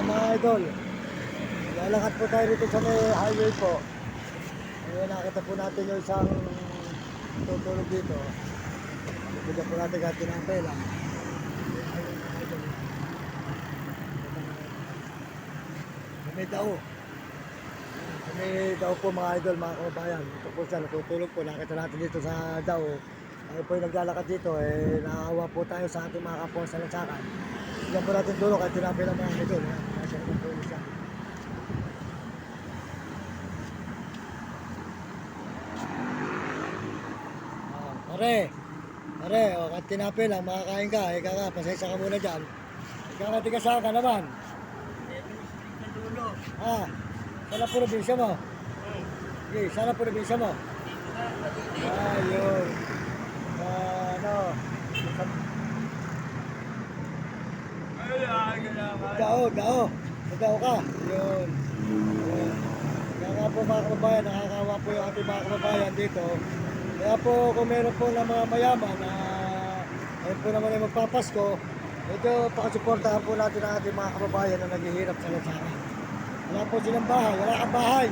Mga idol, lalakad po tayo rito sa may highway po. Nakita po natin yung isang tutulog dito. Bigyan po natin kahit ng pela. Ayun mga idol. May dao. May dao po mga idol, mga kababayan. Ito po siya, natutulog po. Nakita natin dito sa dao. Tayo po yung naglalakad dito, nakahawa po tayo sa ating mga kapwa sa lansakan. Bigyan po natin tulog kahit tinapin ng mga idol. Nasa naman po siya. Pare, kahit tinapin lang, makakain ka. Ika nga, pasensya ka muna dyan. Ika nga, tiga saan ka naman? Saan na probinsya mo? Okay, saan na probinsya mo? Yun. Ano? Dao ka. Yun. Kaya nga po mga kababayan, nakakawa po yung ating mga kababayan dito. Kaya po kung meron po ng mga mayaman na ayun po naman ay magpapasko, medyo pakasuportahan po natin ang ating mga kababayan na naghihirap sa lansangan. Wala po silang bahay, wala kang bahay.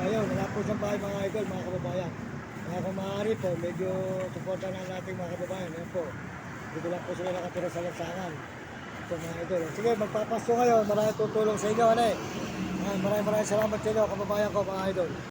Ayun, wala po silang bahay mga idol, mga kababayan. Kaya kung maaari po, medyo suportahan na natin mga kababayan. Ayun po, dito lang po sila nakatira sa lansangan. Ito mga idol. Sige, magpapasko ngayon, maraming tutulong sa inyo. Maraming salamat sa inyo, kababayan ko mga idol.